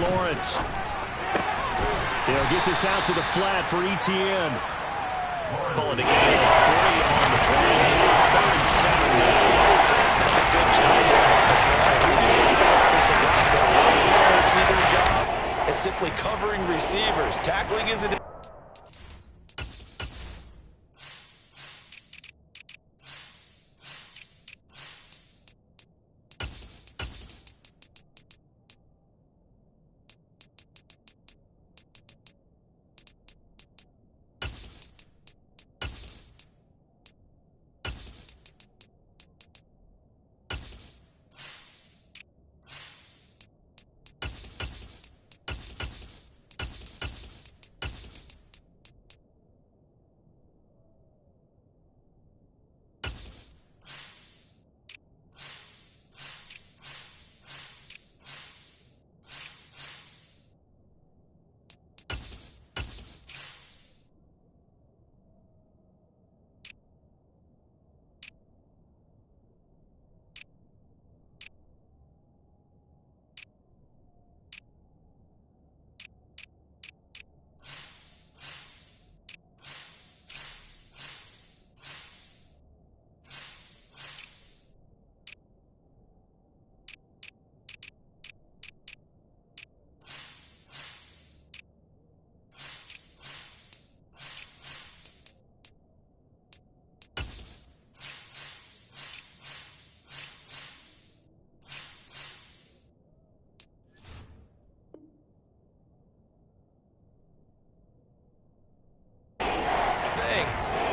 Lawrence. They'll get this out to the flat for Etienne. Pulling a gain of 3 on the play. 3rd and 7 now. That's a good job there. We do talk about this a lot, though. Our receiver job is simply covering receivers. Tackling isn't.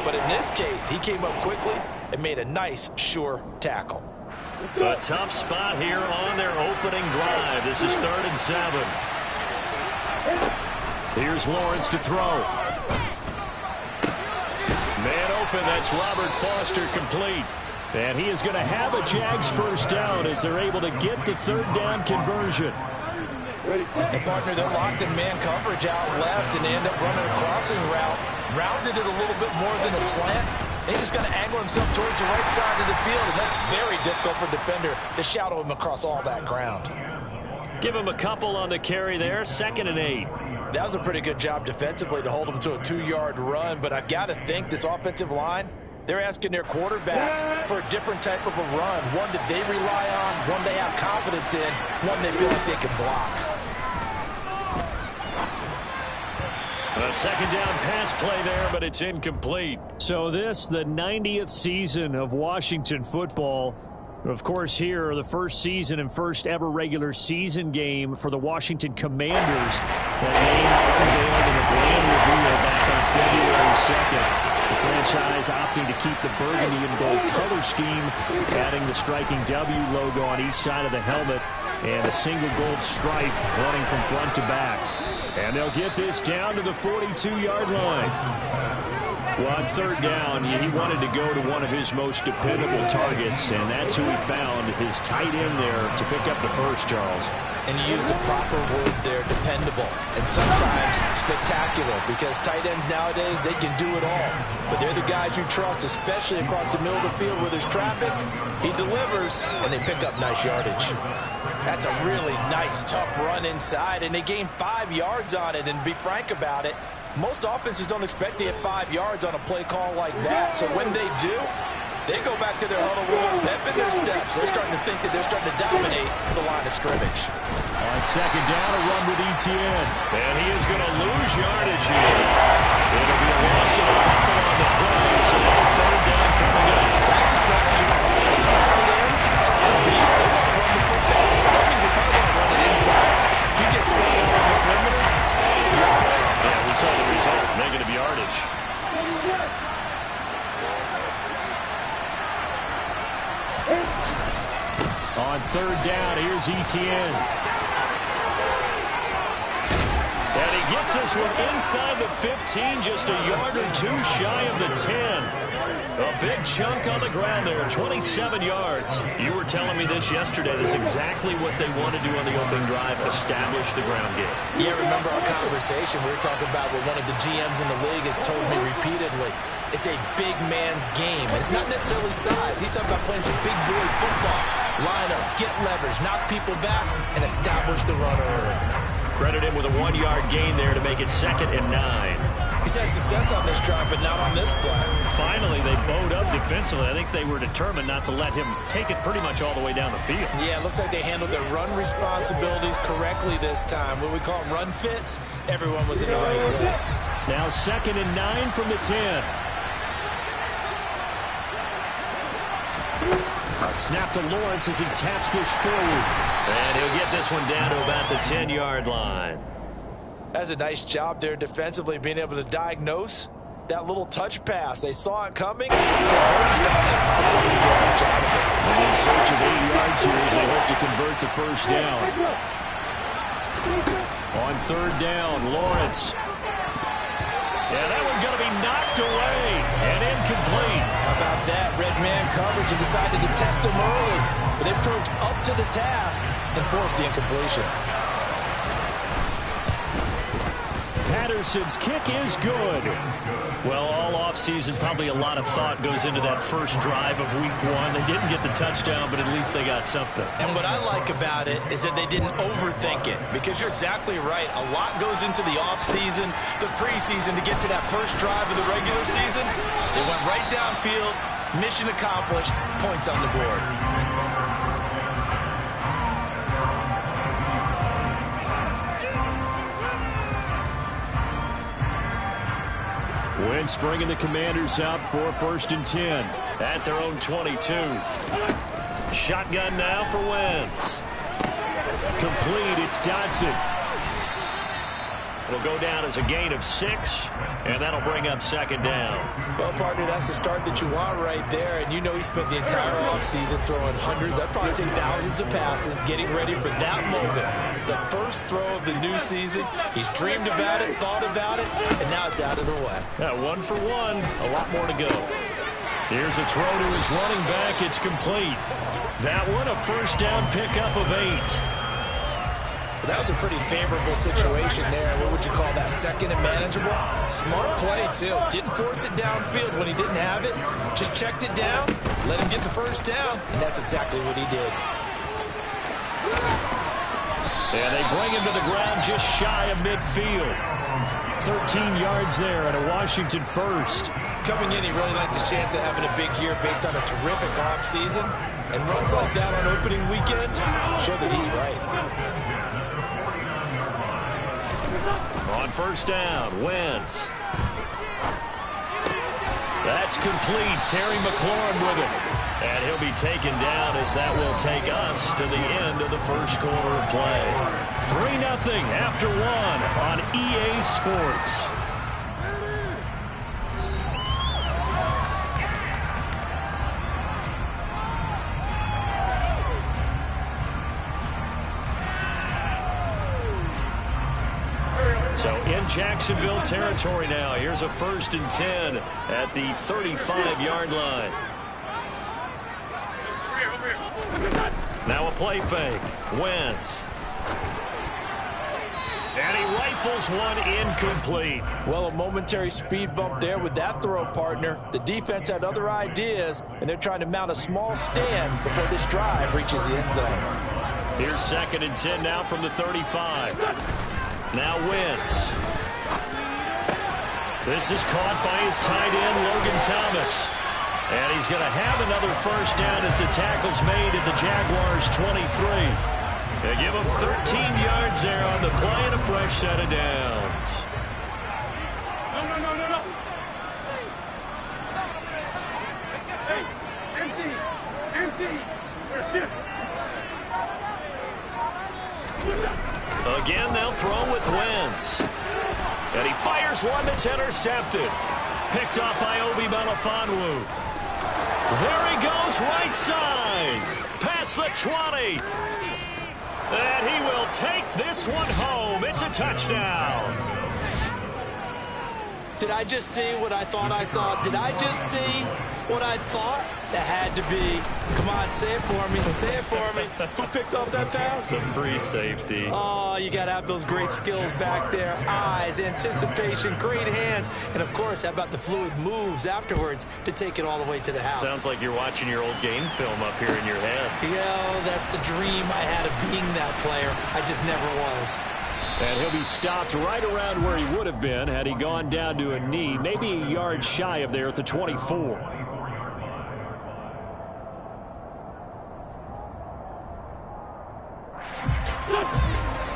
But in this case, he came up quickly and made a nice, sure tackle. A tough spot here on their opening drive. This is 3rd and 7. Here's Lawrence to throw. Man open, that's Robert Foster, complete. And he is going to have a Jags first down as they're able to get the 3rd down conversion. And partner, they're locked in man coverage out left and they end up running a crossing route. Rounded it a little bit more than a slant. And he's just going to angle himself towards the right side of the field. And that's very difficult for a defender to shadow him across all that ground. Give him a couple on the carry there. 2nd and 8. That was a pretty good job defensively to hold him to a 2-yard run. But I've got to think this offensive line, they're asking their quarterback for a different type of a run. One that they rely on, one they have confidence in, one they feel like they can block. A 2nd down pass play there, but it's incomplete. So this, the 90th season of Washington football. Of course, here, the first season and first ever regular season game for the Washington Commanders. That name unveiled in a grand reveal back on February 2nd. The franchise opting to keep the burgundy and gold color scheme, adding the striking W logo on each side of the helmet and a single gold stripe running from front to back. And they'll get this down to the 42-yard line. Well, on 3rd down, he wanted to go to one of his most dependable targets, and that's who he found, his tight end there, to pick up the first, Charles. And you use the proper word there, dependable, and sometimes spectacular, because tight ends nowadays, they can do it all. But they're the guys you trust, especially across the middle of the field where there's traffic. He delivers, and they pick up nice yardage. That's a really nice, tough run inside, and they gain 5 yards on it. And to be frank about it, most offenses don't expect to get 5 yards on a play call like that. So when they do, they go back to their huddle room, pep in their steps. They're starting to think that they're starting to dominate the line of scrimmage. On 2nd down, a run with Etienne. And he is going to lose yardage here. It'll be a loss of a couple on the play, so 3rd down coming up. Back to strategy. Extra tight ends, extra beef. They want to run the football. That means they probably want to run it inside. If you get strung out on the perimeter, you're in there. Yeah, we saw the result. Negative yardage. On 3rd down, here's Etienne. And he gets this one inside the 15, just a yard or 2 shy of the 10. A big chunk on the ground there, 27 yards. You were telling me this yesterday. This is exactly what they want to do on the opening drive, establish the ground game. Yeah, remember our conversation? We were talking about what one of the GMs in the league has told me repeatedly. It's a big man's game, and it's not necessarily size. He's talking about playing some big boy football. Line up, get leverage, knock people back, and establish the run early. Credit him with a 1-yard gain there to make it 2nd and 9. He's had success on this drive, but not on this play. Finally, they bowed up defensively. I think they were determined not to let him take it pretty much all the way down the field. Yeah, it looks like they handled their run responsibilities correctly this time. What we call them run fits, everyone was in the right place. Now 2nd and 9 from the 10. A snap to Lawrence as he taps this forward. And he'll get this one down to about the 10-yard line. That's a nice job there defensively, being able to diagnose that little touch pass. They saw it coming. And in search of 8 yards here as they hope to convert the first down. On 3rd down, Lawrence. Yeah, that one's going to be knocked away and incomplete. How about that? Red man coverage and decided to test him early. But they proved up to the task and forced the incompletion. Patterson's kick is good. Well, all offseason, probably a lot of thought goes into that first drive of week 1. They didn't get the touchdown, but at least they got something. And what I like about it is that they didn't overthink it, because you're exactly right. A lot goes into the offseason, the preseason to get to that first drive of the regular season. They went right downfield, mission accomplished, points on the board. Wentz bringing the Commanders out for 1st and 10 at their own 22. Shotgun now for Wentz. Complete. It's Dodson. It'll go down as a gain of 6, and that'll bring up 2nd down. Well, partner, that's the start that you want right there, and you know he spent the entire offseason throwing hundreds, I'd probably say thousands of passes, getting ready for that moment. The first throw of the new season. He's dreamed about it, thought about it, and now it's out of the way. 1 for 1, a lot more to go. Here's a throw to his running back. It's complete. That one, a first down pickup of 8. That was a pretty favorable situation there. What would you call that? 2nd and manageable? Smart play, too. Didn't force it downfield when he didn't have it. Just checked it down, let him get the first down, and that's exactly what he did. And they bring him to the ground just shy of midfield. 13 yards there and a Washington first. Coming in, he really liked his chance of having a big year based on a terrific offseason. And runs like that on opening weekend show that he's right. On 1st down, Wentz. That's complete. Terry McLaurin with it. And he'll be taken down as that will take us to the end of the first quarter of play. 3-0 after 1 on EA Sports. So in Jacksonville territory now. Here's a 1st and 10 at the 35-yard line. Now a play fake. Wentz. And he rifles one incomplete. Well, a momentary speed bump there with that throw, partner. The defense had other ideas, and they're trying to mount a small stand before this drive reaches the end zone. Here's 2nd and 10 now from the 35. Now Wentz. This is caught by his tight end, Logan Thomas. And he's going to have another first down as the tackle's made at the Jaguars' 23. They give him 13 yards there on the play and a fresh set of downs. No. Hey, empty. Again, they'll throw with Wentz. And he fires one that's intercepted. Picked up by Obi Melifonwu. There he goes, right side. Past the 20. And he will take this one home. It's a touchdown. Did I just see what I thought I saw? Did I just see what I thought? That had to be. Come on, say it for me. Say it for me. Who picked up that pass? The free safety. Oh, you got to have those great skills back there. Eyes, anticipation, great hands. And, of course, how about the fluid moves afterwards to take it all the way to the house? Sounds like you're watching your old game film up here in your head. Yeah, that's the dream I had of being that player. I just never was. And he'll be stopped right around where he would have been had he gone down to a knee, maybe a yard shy of there at the 24.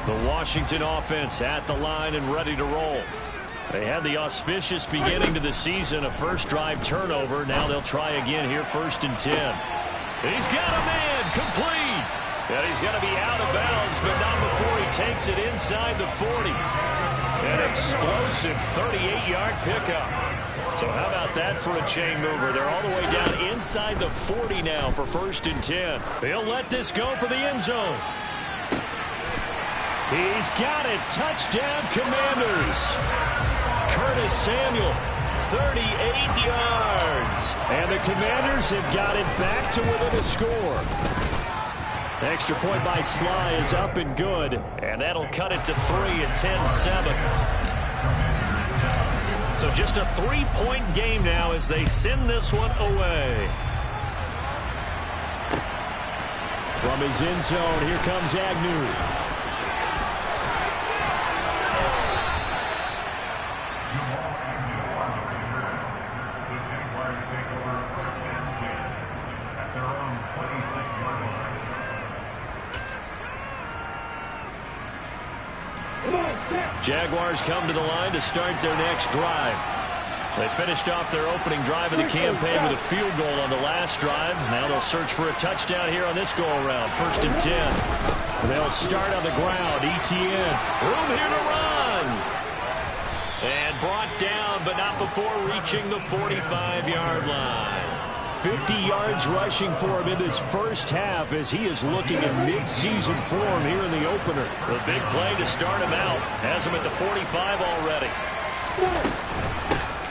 The Washington offense at the line and ready to roll. They had the auspicious beginning to the season, a first drive turnover. Now they'll try again here, 1st and 10. He's got a man, complete. And he's going to be out of bounds, but not before he takes it inside the 40. An explosive 38-yard pickup. So how about that for a chain mover? They're all the way down inside the 40 now for 1st and 10. They'll let this go for the end zone. He's got it. Touchdown, Commanders. Curtis Samuel, 38 yards. And the Commanders have got it back to within a score. Extra point by Sly is up and good. And that'll cut it to 3 at 10-7. So just a 3-point game now as they send this one away. From his end zone, here comes Agnew. Jaguars come to the line to start their next drive. They finished off their opening drive of the campaign with a field goal on the last drive. Now they'll search for a touchdown here on this go-around. 1st and 10. They'll start on the ground. Etienne, room here to run. And brought down, but not before reaching the 45-yard line. 50 yards rushing for him in this first half as he is looking at mid-season form here in the opener. The big play to start him out. Has him at the 45 already.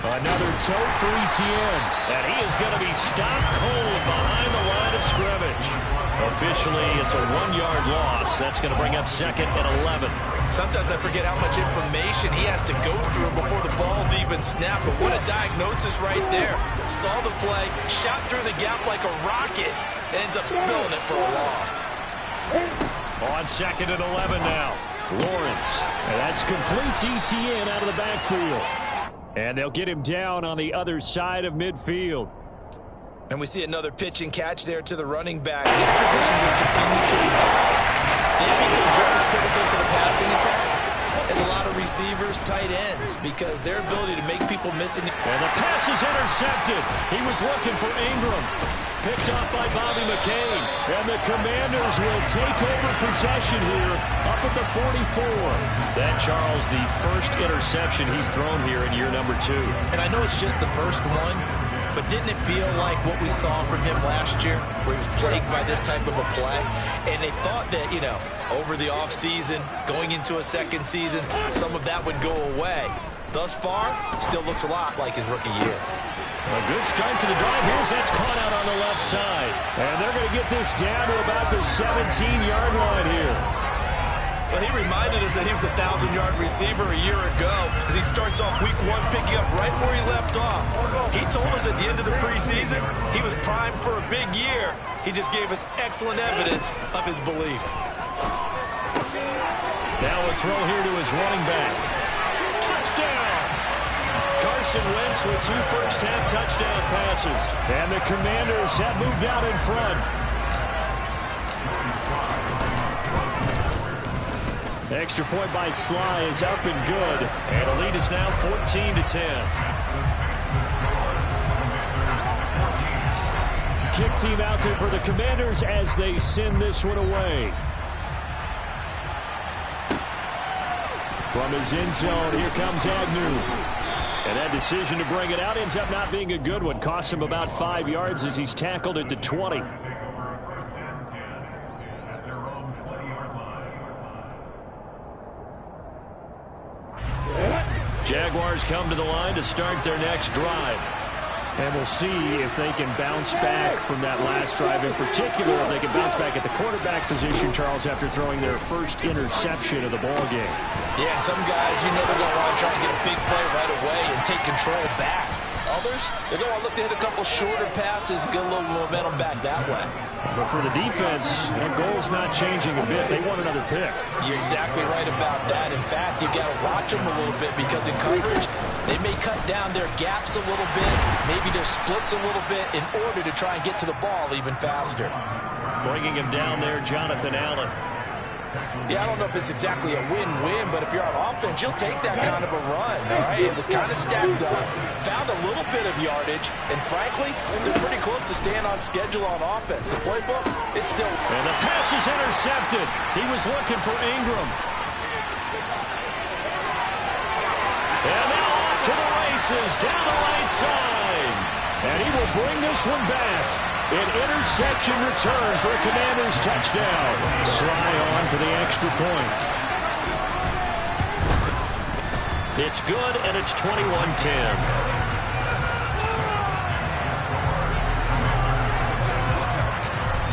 Another toe for Etienne. And he is going to be stopped cold behind the line of scrimmage. Officially, it's a 1-yard loss. That's going to bring up 2nd and 11. Sometimes I forget how much information he has to go through before the ball's even snapped. But what a diagnosis right there. Saw the play, shot through the gap like a rocket, ends up spilling it for a loss. On 2nd and 11 now. Lawrence. And that's complete to Etienne out of the backfield. And they'll get him down on the other side of midfield. And we see another pitch and catch there to the running back. This position just continues to evolve. They become just as critical to the passing attack as a lot of receivers, tight ends, because their ability to make people miss. And the pass is intercepted. He was looking for Ingram. Picked off by Bobby McCain. And the Commanders will take over possession here up at the 44. That, Charles, the first interception he's thrown here in year number 2. And I know it's just the first one, but didn't it feel like what we saw from him last year, where he was plagued by this type of a play? And they thought that, you know, over the offseason, going into a second season, some of that would go away. Thus far, still looks a lot like his rookie year. A good start to the drive. Here's that's caught out on the left side. And they're going to get this down to about the 17-yard line here. Well, he reminded us that he was a 1,000-yard receiver a year ago as he starts off week 1 picking up right where he left off. He told us at the end of the preseason he was primed for a big year. He just gave us excellent evidence of his belief. Now a throw here to his running back. Touchdown! Carson Wentz with 2 first-half touchdown passes. And the Commanders have moved out in front. Extra point by Sly is up and good. And the lead is now 14-10. Kick team out there for the Commanders as they send this one away. From his end zone, here comes Agnew. And that decision to bring it out ends up not being a good one. Costs him about 5 yards as he's tackled at the 20. Jaguars come to the line to start their next drive. And we'll see if they can bounce back from that last drive in particular, if they can bounce back at the quarterback position, Charles, after throwing their first interception of the ball game. Yeah, some guys, you know, they're going to want to try and get a big play right away and take control back. Others, they're going to look to hit a couple shorter passes, get a little momentum back that way. But for the defense, that goal's not changing a bit. They want another pick. You're exactly right about that. In fact, you got to watch them a little bit because in coverage, they may cut down their gaps a little bit, maybe their splits a little bit in order to try and get to the ball even faster. Bringing him down there, Jonathan Allen. Yeah, I don't know if it's exactly a win-win, but if you're on offense, you'll take that kind of a run, all right? It was kind of stacked up, found a little bit of yardage, and frankly, they're pretty close to staying on schedule on offense. The playbook is still... And the pass is intercepted. He was looking for Ingram. And now off to the races, down the right side. And he will bring this one back. An interception return for a Commanders touchdown. Sly on for the extra point. It's good, and it's 21-10.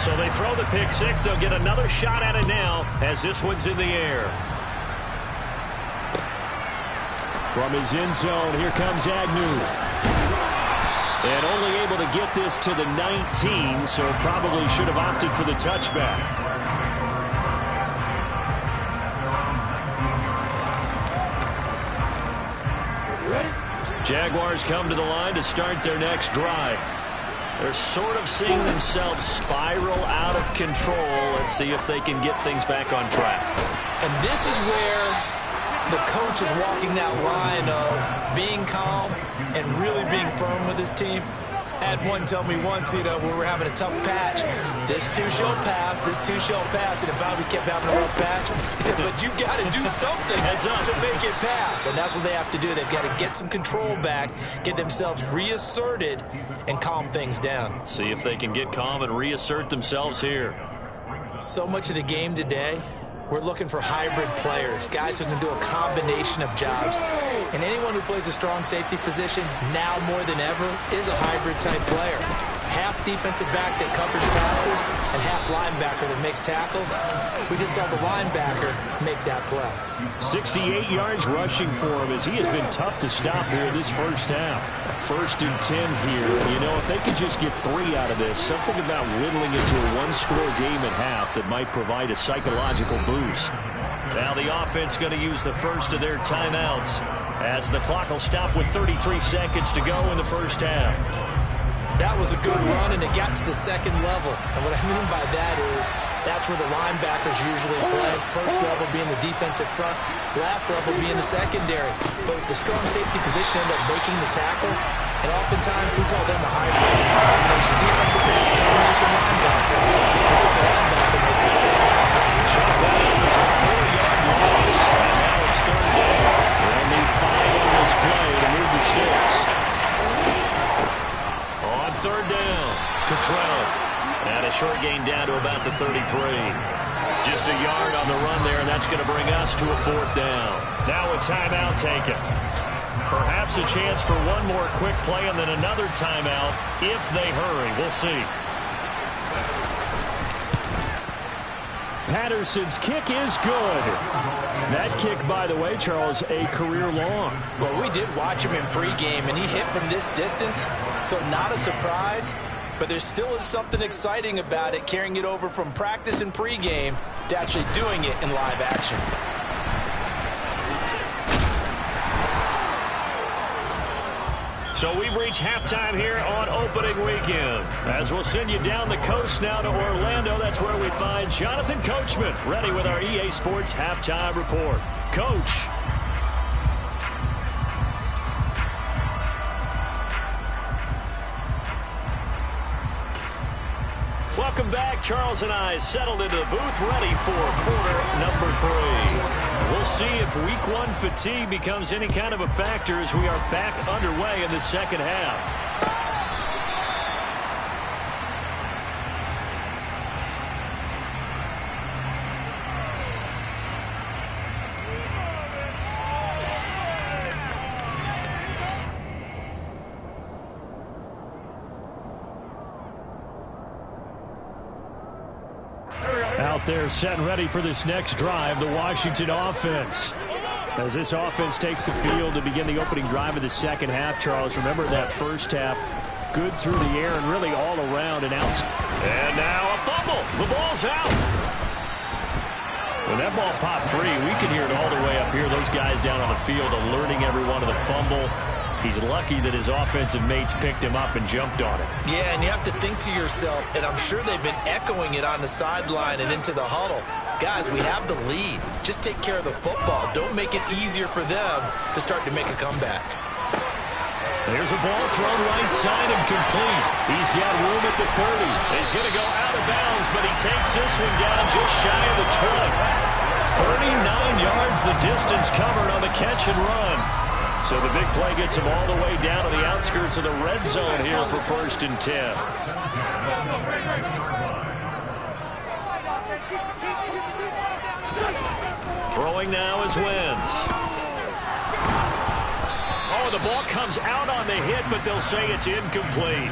So they throw the pick six. They'll get another shot at it now as this one's in the air. From his end zone, here comes Agnew. And only able to get this to the 19, so probably should have opted for the touchback. Jaguars come to the line to start their next drive. They're sort of seeing themselves spiral out of control. Let's see if they can get things back on track. And this is where the coach is walking that line of being calm and really being firm with his team. I had one tell me once, when we're having a tough patch, this too shall pass, this too shall pass, and if we kept having a rough patch, he said, but you got to do something to make it pass, and that's what they have to do. They've got to get some control back, get themselves reasserted, and calm things down. See if they can get calm and reassert themselves here. So much of the game today, we're looking for hybrid players, guys who can do a combination of jobs. And anyone who plays a strong safety position, now more than ever, is a hybrid-type player. Half defensive back that covers passes and half linebacker that makes tackles. We just saw the linebacker make that play. 68 yards rushing for him as he has been tough to stop here in this first half. A 1st and 10 here. If they could just get 3 out of this, something about whittling it to a one-score game at half that might provide a psychological boost. Now the offense going to use the first of their timeouts as the clock will stop with 33 seconds to go in the first half. That was a good run, and it got to the second level. And what I mean by that is that's where the linebackers usually play. First level being the defensive front, last level being the secondary. But the strong safety position ended up making the tackle, and oftentimes we call them a hybrid. Combination defensive back, combination linebacker. We saw the linebacker make the step. Shot that up as a 4-yard loss. And now it's 3rd down. They'll need 5 on this play to move the sticks. On 3rd down, Cottrell. And a short gain down to about the 33. Just a yard on the run there, and that's going to bring us to a 4th down. Now a timeout taken. Perhaps a chance for one more quick play and then another timeout if they hurry. We'll see. Patterson's kick is good. That kick, by the way, Charles, a career long. Well, we did watch him in pregame, and he hit from this distance, so not a surprise. But there still is something exciting about it, carrying it over from practice and pregame to actually doing it in live action. So we've reached halftime here on opening weekend. As we'll send you down the coast now to Orlando, that's where we find Jonathan Coachman, ready with our EA Sports Halftime Report. Coach. Welcome back. Charles and I settled into the booth, ready for quarter number 3. We'll see if week 1 fatigue becomes any kind of a factor as we are back underway in the second half. Out there set and ready for this next drive, the Washington offense. As this offense takes the field to begin the opening drive of the second half, Charles, remember that first half, good through the air and really all around and out. And now a fumble. The ball's out. When that ball popped free, we can hear it all the way up here. Those guys down on the field alerting everyone of the fumble. He's lucky that his offensive mates picked him up and jumped on it. Yeah, and you have to think to yourself, and I'm sure they've been echoing it on the sideline and into the huddle. Guys, we have the lead. Just take care of the football. Don't make it easier for them to start to make a comeback. There's a ball thrown right side and complete. He's got room at the 30. He's going to go out of bounds, but he takes this one down just shy of the 20. 39 yards the distance covered on the catch and run. So the big play gets him all the way down to the outskirts of the red zone here for 1st and 10. Throwing now is Wentz. Oh, the ball comes out on the hit, but they'll say it's incomplete.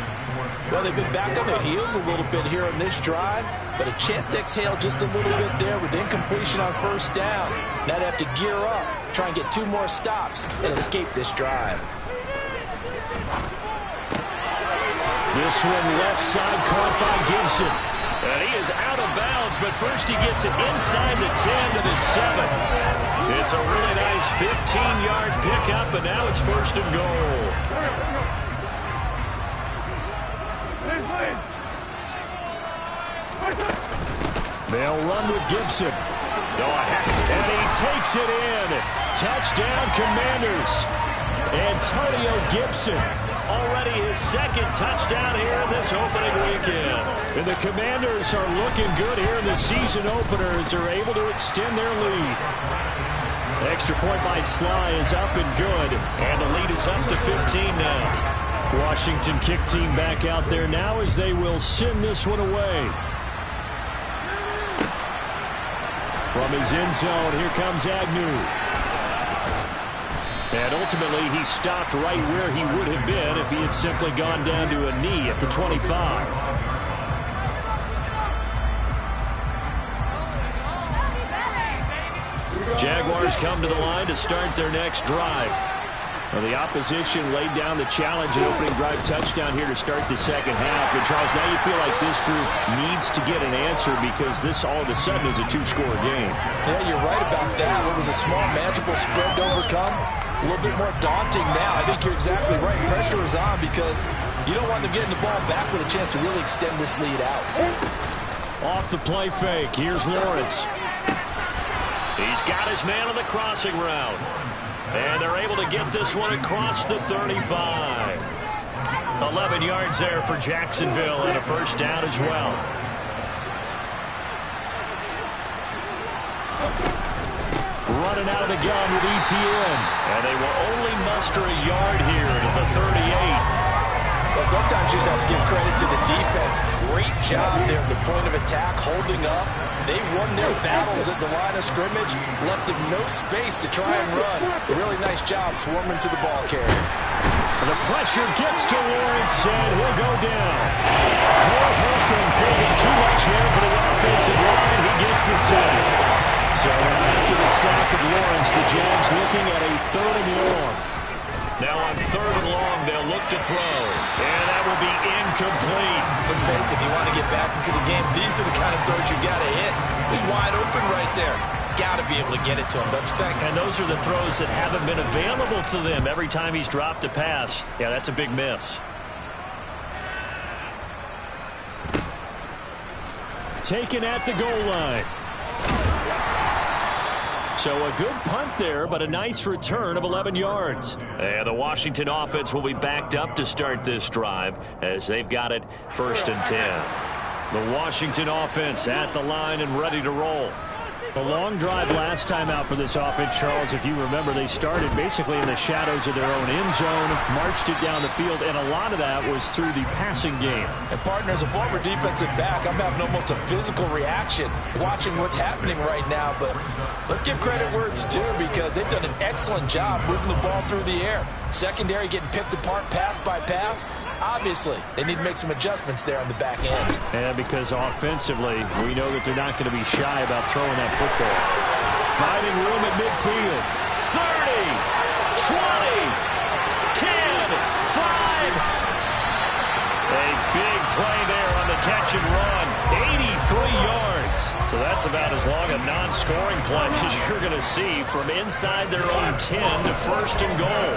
Well, they've been back on their heels a little bit here on this drive, but a chance to exhale just a little bit there with incompletion on 1st down. Now they have to gear up, try and get 2 more stops, and escape this drive. This one left side caught by Gibson. And he is out of bounds, but first he gets it inside the 10 to the 7. It's a really nice 15-yard pickup, and now it's 1st and goal. They'll run with Gibson. And he takes it in. Touchdown, Commanders. Antonio Gibson. Already his 2nd touchdown here in this opening weekend. And the Commanders are looking good here in the season opener as they're able to extend their lead. Extra point by Sly is up and good. And the lead is up to 15 now. Washington kick team back out there now as they will send this one away. From his end zone, here comes Agnew. And ultimately, he stopped right where he would have been if he had simply gone down to a knee at the 25. Jaguars come to the line to start their next drive. Well, the opposition laid down the challenge and opening drive touchdown here to start the second half. And, Charles, now you feel like this group needs to get an answer because this all of a sudden is a 2-score game. Yeah, you're right about that. What was a small, manageable spread to overcome? A little bit more daunting now. I think you're exactly right. Pressure is on because you don't want them getting the ball back with a chance to really extend this lead out. Off the play fake. Here's Lawrence. He's got his man on the crossing route. And they're able to get this one across the 35. 11 yards there for Jacksonville and a 1st down as well. Running out of the gun with ETN. And they will only muster a yard here at the 38. Well, sometimes you just have to give credit to the defense. Great job there at the point of attack, holding up. They won their battles at the line of scrimmage, left them no space to try and run. Really nice job swarming to the ball carrier. And the pressure gets to Lawrence, and he'll go down. Cole Holcomb created too much there for the offensive line. He gets the sack. So after the sack of Lawrence, the Jags looking at a 3rd and long. Now on 3rd and long, they'll look to throw. And that will be incomplete. Let's face it, if you want to get back into the game, these are the kind of throws you got to hit. He's wide open right there. Got to be able to get it to him, don't you think? And those are the throws that haven't been available to them every time he's dropped a pass. Yeah, that's a big miss. Taken at the goal line. So a good punt there, but a nice return of 11 yards. And the Washington offense will be backed up to start this drive as they've got it 1st and 10. The Washington offense at the line and ready to roll. A long drive last time out for this offense, Charles. If you remember, they started basically in the shadows of their own end zone, marched it down the field, and a lot of that was through the passing game. And, partner, as a former defensive back, I'm having almost a physical reaction watching what's happening right now. But let's give credit where it's due because they've done an excellent job moving the ball through the air. Secondary getting picked apart pass by pass. Obviously, they need to make some adjustments there on the back end. And because offensively, we know that they're not going to be shy about throwing that football. Finding room at midfield. A big play there on the catch and run. 83 yards. So that's about as long a non-scoring play as you're going to see from inside their own 10 to first and goal.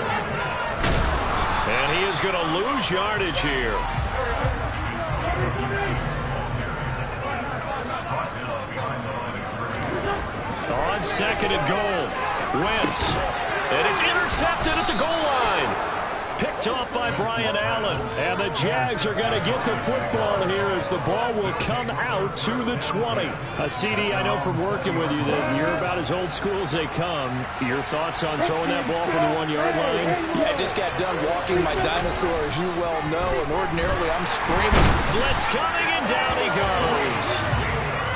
And he is going to lose yardage here. On second and goal. Wentz. And it's intercepted at the goal line. Picked off by Brian Allen. And the Jags are going to get the football here as the ball will come out to the 20. CD, I know from working with you that you're about as old school as they come. Your thoughts on throwing that ball from the 1 yard line? Yeah, I just got done walking my dinosaur, as you well know, and ordinarily I'm screaming. Blitz coming, and down he goes.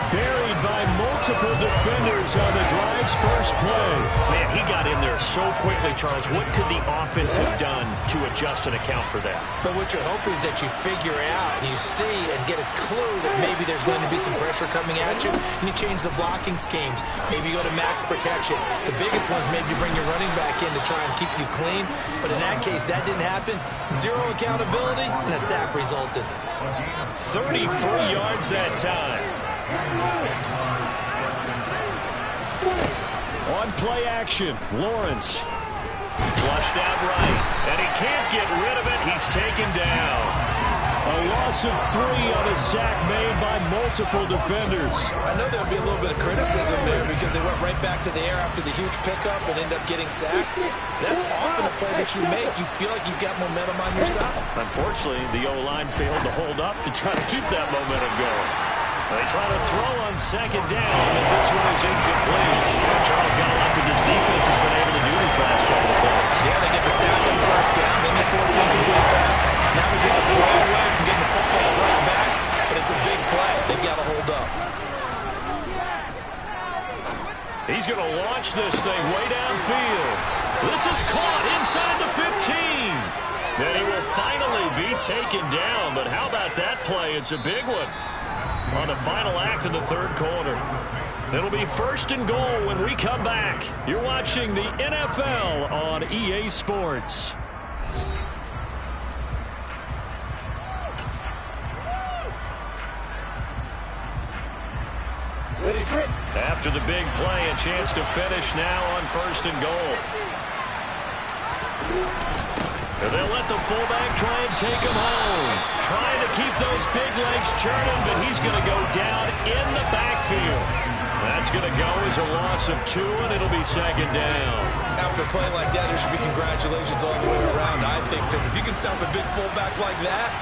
Buried by multiple defenders on the drive's first play. Man, he got in there so quickly, Charles. What could the offense have done to adjust and account for that? But what you're hoping is that you figure out and you see and get a clue that maybe there's going to be some pressure coming at you, and you change the blocking schemes. Maybe you go to max protection. The biggest one's maybe you bring your running back in to try and keep you clean. But in that case, that didn't happen. Zero accountability, and a sack resulted. 33 yards that time. On play action, Lawrence. Flushed out right, and he can't get rid of it. He's taken down. A loss of 3 on a sack made by multiple defenders. I know there'll be a little bit of criticism there because they went right back to the air after the huge pickup and end up getting sacked. That's often a play that you make. You feel like you've got momentum on your side. Unfortunately, the O-line failed to hold up to try to keep that momentum going. They try to throw on second down, but this one is incomplete. And Charles got a lot that this defense has been able to do these last couple of plays. Yeah, they get the sack on first down, then they force incomplete pass. Now they're just a play away from getting the football right back, but it's a big play. They've got to hold up. He's going to launch this thing way downfield. This is caught inside the 15. Then he will finally be taken down, but how about that play? It's a big one. On the final act of the third quarter. It'll be first and goal when we come back. You're watching the NFL on EA Sports. After the big play, a chance to finish now on first and goal. And they'll let the fullback try and take him home. Trying to keep those big legs churning, but he's going to go down in the backfield. That's going to go as a loss of 2, and it'll be second down. After a play like that, there should be congratulations all the way around, I think, because if you can stop a big fullback like that,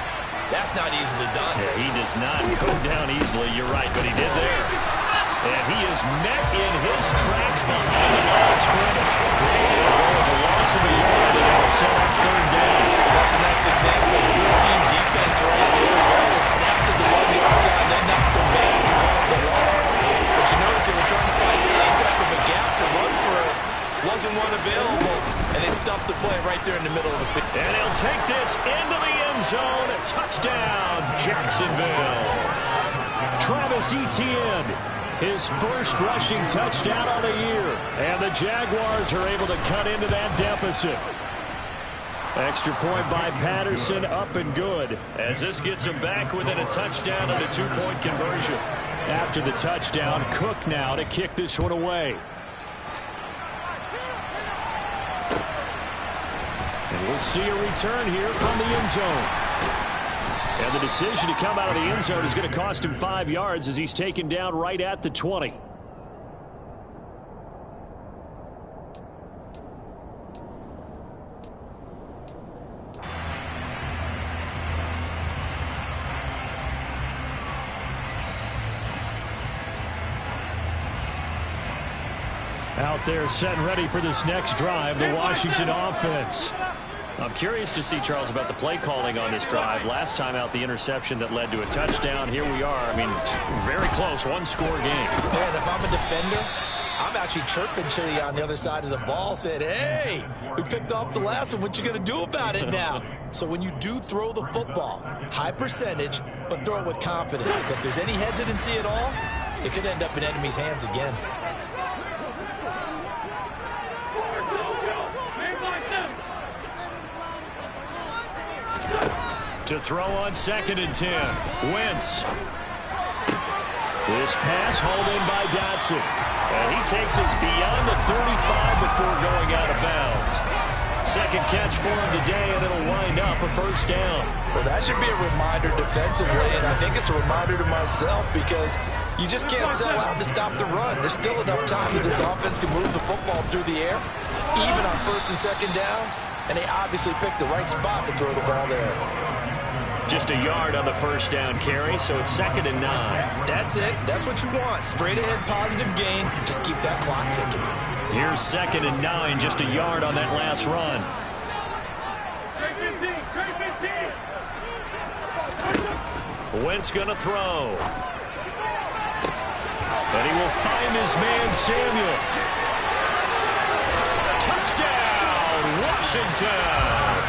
that's not easily done. Yeah, he does not go down easily, you're right, but he did there. And he is met in his tracks behind the line of scrimmage. There was a loss of a yard, and it will set up third down. That's a nice example of good team defense right there. Ball was snapped at the 1 yard line, then knocked him back and caused a loss. But you notice they were trying to find any type of a gap to run through. Wasn't one available, and they stuffed the play right there in the middle of the field. And he'll take this into the end zone. Touchdown, Jacksonville. Travis Etienne. His first rushing touchdown of the year. And the Jaguars are able to cut into that deficit. Extra point by Patterson, up and good. As this gets him back within a touchdown and a 2-point conversion. After the touchdown, Cook now to kick this one away. And we'll see a return here from the end zone. And the decision to come out of the end zone is going to cost him 5 yards as he's taken down right at the 20. Out there set and ready for this next drive, the Washington offense. I'm curious to see, Charles, about the play calling on this drive. Last time out, the interception that led to a touchdown. Here we are. I mean, very close, one-score game. Man, if I'm a defender, I'm actually chirping to you on the other side of the ball, saying, hey, we picked off the last one. What you going to do about it now? So when you do throw the football, high percentage, but throw it with confidence. Because if there's any hesitancy at all, it could end up in enemy's hands again. To throw on 2nd and 10. Wentz. This pass hauled in by Dotson. And he takes us beyond the 35 before going out of bounds. Second catch for him today, and it'll wind up a first down. Well, that should be a reminder defensively, and I think it's a reminder to myself because you just can't sell out to stop the run. There's still enough time that this offense can move the football through the air, even on 1st and 2nd downs, and they obviously picked the right spot to throw the ball there. Just a yard on the first down carry, so it's 2nd and 9. That's it. That's what you want. Straight ahead positive gain. Just keep that clock ticking. Here's 2nd and 9, just a yard on that last run. Wentz going to throw. And he will find his man, Samuel. Touchdown, Washington.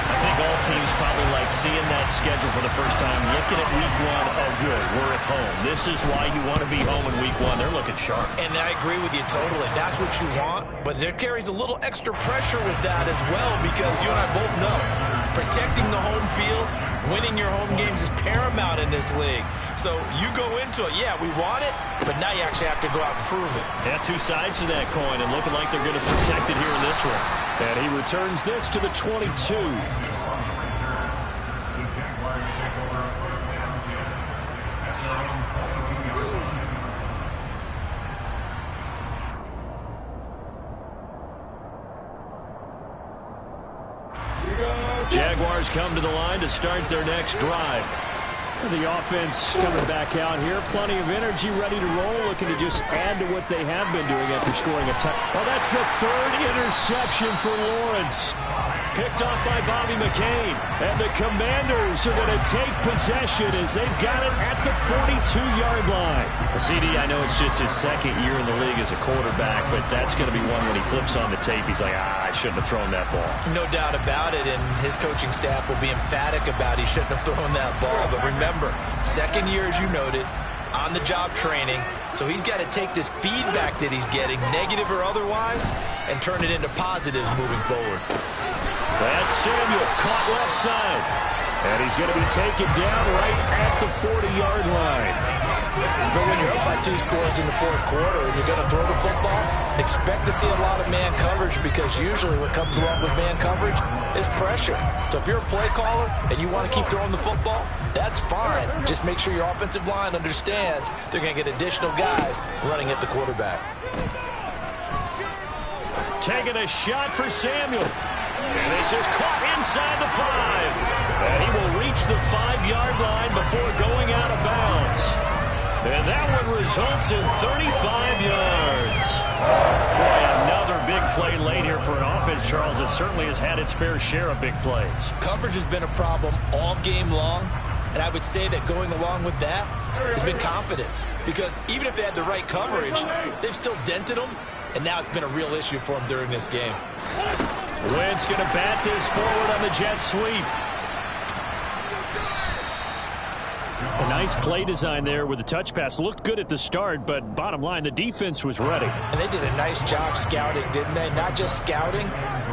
I think all teams probably like seeing that schedule for the first time, looking at week 1. Oh, good, we're at home. This is why you want to be home in week 1. They're looking sharp. And I agree with you totally. That's what you want, but there carries a little extra pressure with that as well because you and I both know protecting the home field, winning your home games is paramount in this league. So you go into it, yeah, we want it, but now you actually have to go out and prove it. Yeah, two sides to that coin, and looking like they're going to protect it here in this one. And he returns this to the 22. Jaguars come to the line to start their next drive. The offense coming back out here. Plenty of energy, ready to roll, looking to just add to what they have been doing after scoring a touchdown. Well, that's the 3rd interception for Lawrence. Picked off by Bobby McCain. And the Commanders are going to take possession as they've got it at the 42-yard line. CD, I know it's just his 2nd year in the league as a quarterback, but that's going to be one when he flips on the tape. He's like, I shouldn't have thrown that ball. No doubt about it, and his coaching staff will be emphatic about he shouldn't have thrown that ball. But remember, 2nd year, as you noted, on-the-job training. So he's got to take this feedback that he's getting, negative or otherwise, and turn it into positives moving forward. That's Samuel, caught left side. And he's going to be taken down right at the 40-yard line. But when you're up by 2 scores in the 4th quarter and you're going to throw the football, expect to see a lot of man coverage because usually what comes along with man coverage is pressure. So if you're a play caller and you want to keep throwing the football, that's fine. Just make sure your offensive line understands they're going to get additional guys running at the quarterback. Taking a shot for Samuel. And this is caught inside the 5. And he will reach the 5-yard line before going out of bounds. And that one results in 35 yards. Boy, another big play late here for an offense, Charles, that certainly has had its fair share of big plays. Coverage has been a problem all game long. And I would say that going along with that has been confidence. Because even if they had the right coverage, they've still dented them. And now it's been a real issue for them during this game. Wentz going to bat this forward on the jet sweep. A nice play design there with the touch pass. Looked good at the start, but bottom line, the defense was ready. And they did a nice job scouting, didn't they? Not just scouting,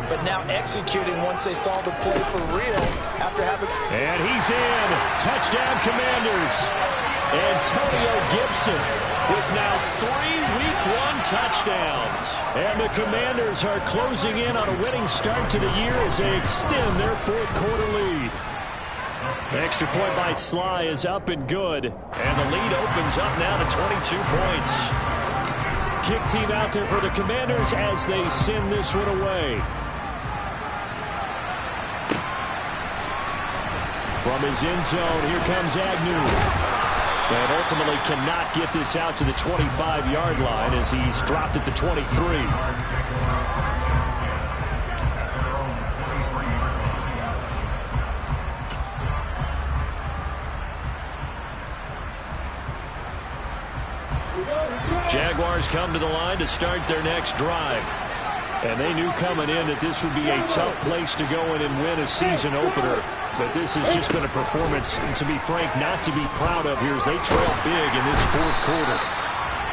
but now executing once they saw the play for real after having... And he's in. Touchdown, Commanders. Antonio Gibson with now 3 Week 1 touchdowns. And the Commanders are closing in on a winning start to the year as they extend their 4th quarter lead. Extra point by Sly is up and good. And the lead opens up now to 22 points. Kick team out there for the Commanders as they send this one away. From his end zone, here comes Agnew. And ultimately cannot get this out to the 25-yard line as he's dropped at the 23. Jaguars come to the line to start their next drive. And they knew coming in that this would be a tough place to go in and win a season opener. But this has just been a performance, to be frank, not to be proud of here as they trail big in this 4th quarter.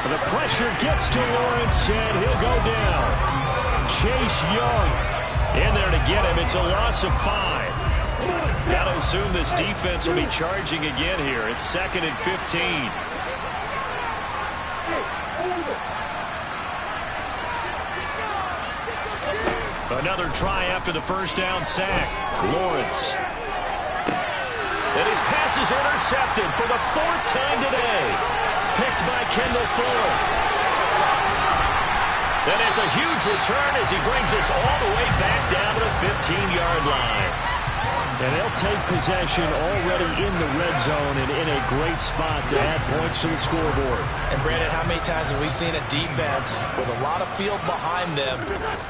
And the pressure gets to Lawrence, and he'll go down. Chase Young in there to get him. It's a loss of 5. Got to assume this defense will be charging again here. It's 2nd and 15. Another try after the first down sack. Lawrence. And his pass is intercepted for the 4th time today. Picked by Kendall Fuller. And it's a huge return as he brings us all the way back down to the 15-yard line. And they'll take possession already in the red zone and in a great spot to add points to the scoreboard. And, Brandon, how many times have we seen a defense with a lot of field behind them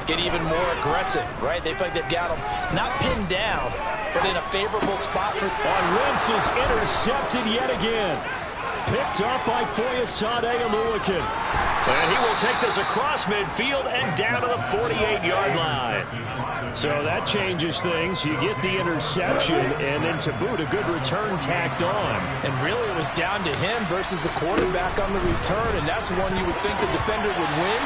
get even more aggressive, right? They feel like they've got them not pinned down, but in a favorable spot. Wentz is intercepted yet again. Picked up by Foyesade Oluwakin. And he will take this across midfield and down to the 48-yard line. So that changes things. You get the interception, and then to boot, a good return tacked on. And really it was down to him versus the quarterback on the return, and that's one you would think the defender would win.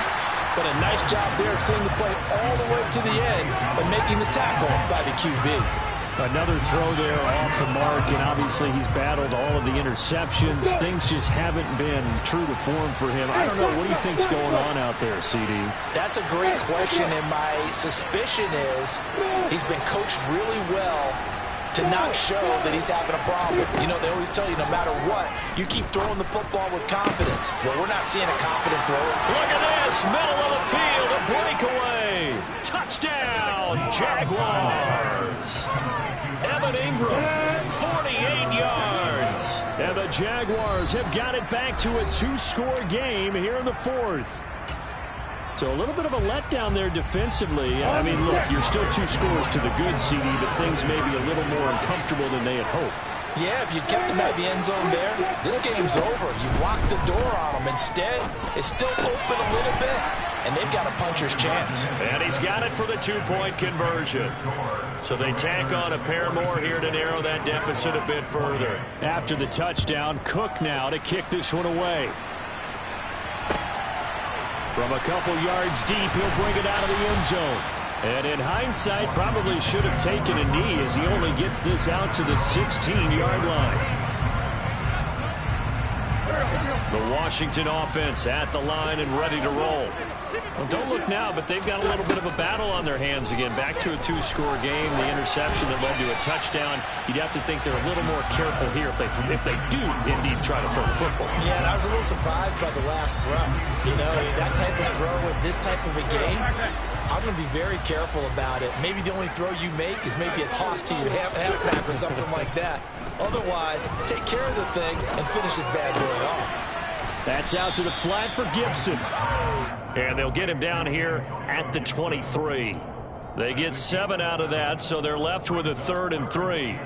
But a nice job there of seeing the play all the way to the end and making the tackle by the QB. Another throw there off the mark, and obviously he's battled all of the interceptions. Things just haven't been true to form for him. I don't know. What do you think's going on out there, CD? That's a great question, and my suspicion is he's been coached really well to not show that he's having a problem. You know, they always tell you no matter what, you keep throwing the football with confidence. Well, we're not seeing a confident thrower. Look at this, middle of the field, a breakaway. Touchdown, Jaguars. Evan Ingram, 48 yards. And the Jaguars have got it back to a 2-score game here in the 4th. So a little bit of a letdown there defensively. I mean, look, you're still 2 scores to the good, CD, but things may be a little more uncomfortable than they had hoped. Yeah, if you kept him out of the end zone there, this game's over. You've locked the door on him. Instead, it's still open a little bit, and they've got a puncher's chance. And he's got it for the 2-point conversion. So they tack on a pair more here to narrow that deficit a bit further. After the touchdown, Cook now to kick this one away. From a couple yards deep, he'll bring it out of the end zone. And in hindsight, probably should have taken a knee as he only gets this out to the 16-yard line. The Washington offense at the line and ready to roll. Well, don't look now, but they've got a little bit of a battle on their hands again. Back to a 2-score game. The interception that led to a touchdown. You'd have to think they're a little more careful here if they do indeed try to throw the football. Yeah, and I was a little surprised by the last throw. You know, that type of throw in this type of a game, I'm going to be very careful about it. Maybe the only throw you make is maybe a toss to your halfback or something like that. Otherwise, take care of the thing and finish this bad boy off. That's out to the flat for Gibson. And they'll get him down here at the 23. They get 7 out of that, so they're left with a 3rd and 3.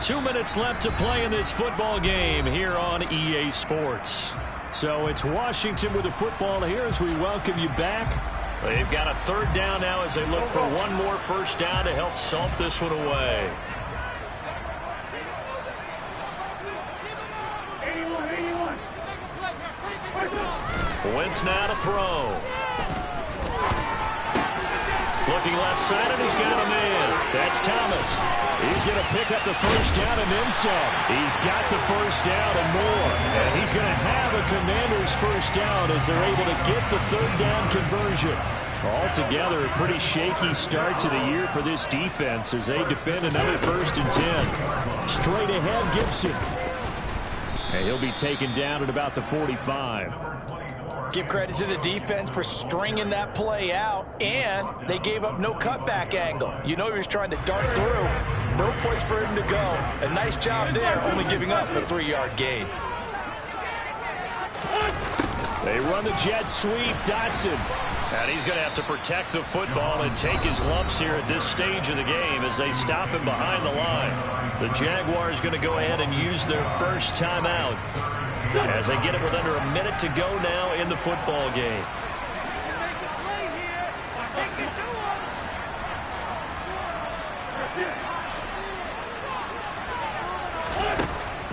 2 minutes left to play in this football game here on EA Sports. So it's Washington with the football here as we welcome you back. They've got a 3rd down now as they look for one more first down to help salt this one away. Wentz now to throw. Looking left side, and he's got a man. That's Thomas. He's going to pick up the first down and then some. He's got the first down and more. And he's going to have a Commander's first down as they're able to get the 3rd down conversion. Altogether, a pretty shaky start to the year for this defense as they defend another 1st and 10. Straight ahead, Gibson. And he'll be taken down at about the 45. Give credit to the defense for stringing that play out, and they gave up no cutback angle. You know he was trying to dart through. No place for him to go. A nice job there, only giving up a 3-yard gain. They run the jet sweep. Dotson. And he's going to have to protect the football and take his lumps here at this stage of the game as they stop him behind the line. The Jaguars going to go ahead and use their first timeout as they get it with under a minute to go now in the football game.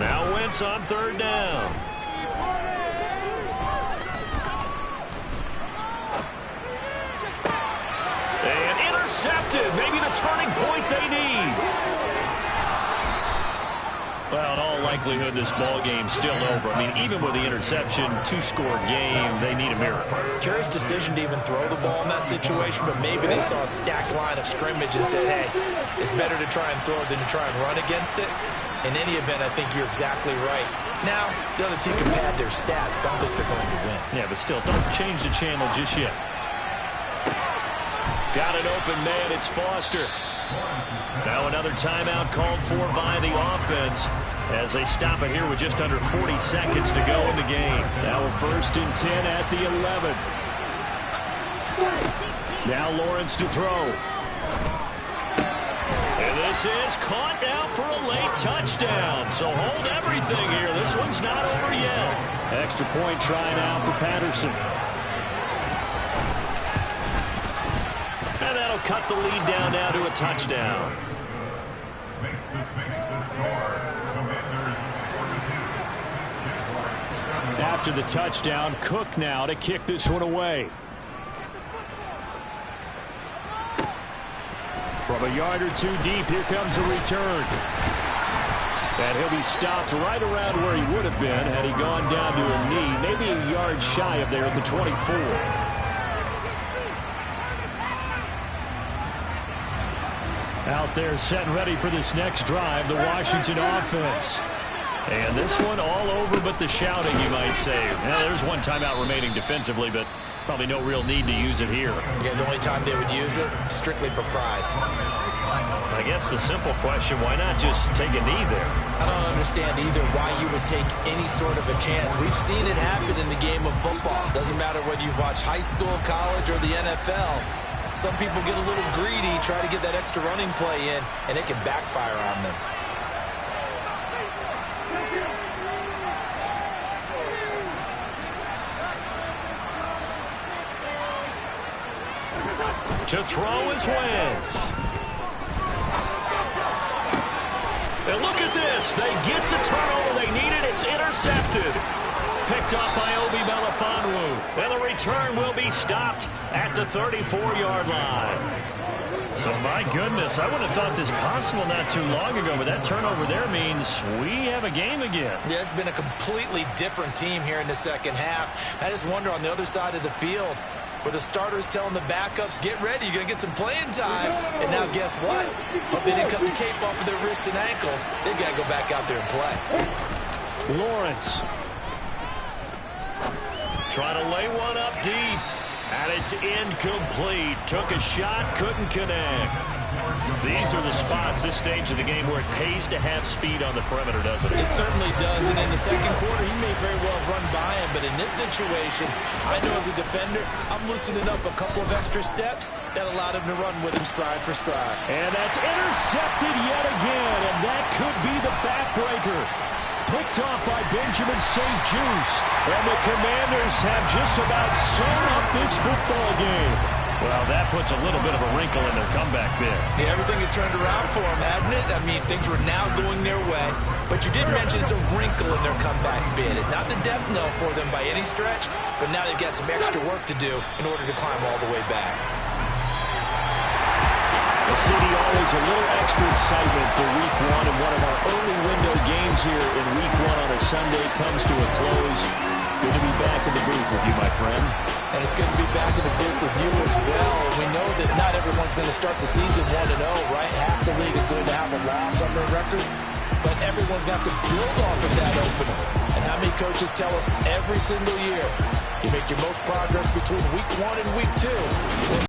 Now Wentz on 3rd down. And intercepted. Maybe the turning tying point they need. Well, in all likelihood, this ball game's still over. I mean, even with the interception, two-score game, they need a miracle. Curious decision to even throw the ball in that situation, but maybe they saw a stacked line of scrimmage and said, hey, it's better to try and throw it than to try and run against it. In any event, I think you're exactly right. Now, the other team can pad their stats, but I don't think they're going to win. Yeah, but still, don't change the channel just yet. Got an open man. It's Foster. Now another timeout called for by the offense as they stop it here with just under 40 seconds to go in the game. Now a 1st and 10 at the 11. Now Lawrence to throw. And this is caught now for a late touchdown. So hold everything here. This one's not over yet. Extra point try now for Patterson. And that'll cut the lead down now to a touchdown. After the touchdown, Cook now to kick this one away. From a yard or two deep, here comes a return. And he'll be stopped right around where he would have been had he gone down to a knee, maybe a yard shy of there at the 24. Out there set and ready for this next drive, the Washington offense. And this one all over but the shouting, you might say. Now, there's one timeout remaining defensively, but probably no real need to use it here. Yeah, the only time they would use it, strictly for pride. I guess the simple question, why not just take a knee there? I don't understand either why you would take any sort of a chance. We've seen it happen in the game of football. Doesn't matter whether you've watched high school, college, or the NFL. Some people get a little greedy, try to get that extra running play in, and it can backfire on them. To throw is Wentz. And look at this. They get the turnover they needed. It's intercepted. Picked off by Obi Melifonwu. And the return will be stopped at the 34-yard line. So, my goodness, I wouldn't have thought this possible not too long ago, but that turnover there means we have a game again. Yeah, it's been a completely different team here in the second half. I just wonder on the other side of the field, where the starters telling the backups, get ready, you're going to get some playing time. And now guess what? Hope they didn't cut the tape off of their wrists and ankles. They've got to go back out there and play. Lawrence. Trying to lay one up deep. And it's incomplete. Took a shot, couldn't connect. These are the spots, this stage of the game, where it pays to have speed on the perimeter, doesn't it? It certainly does. And in the second quarter, he may very well run by him. But in this situation, I know as a defender, I'm loosening up a couple of extra steps that allowed him to run with him stride for stride. And that's intercepted yet again. And that could be the backbreaker. Picked off by Benjamin St. Juice. And the Commanders have just about sewn up this football game. Well, that puts a little bit of a wrinkle in their comeback bid. Yeah, everything had turned around for them, hadn't it? I mean, things were now going their way. But you did mention it's a wrinkle in their comeback bid. It's not the death knell for them by any stretch, but now they've got some extra work to do in order to climb all the way back. The city always a little extra excitement for week one, and one of our early window games here in week one on a Sunday comes to a close. Good to be back in the booth with you, my friend. And it's good to be back in the booth with you as well. We know that not everyone's going to start the season 1-0, right? Half the league is going to have a loss on their record, but everyone's got to build off of that opener. And how many coaches tell us every single year, you make your most progress between week 1 and week 2.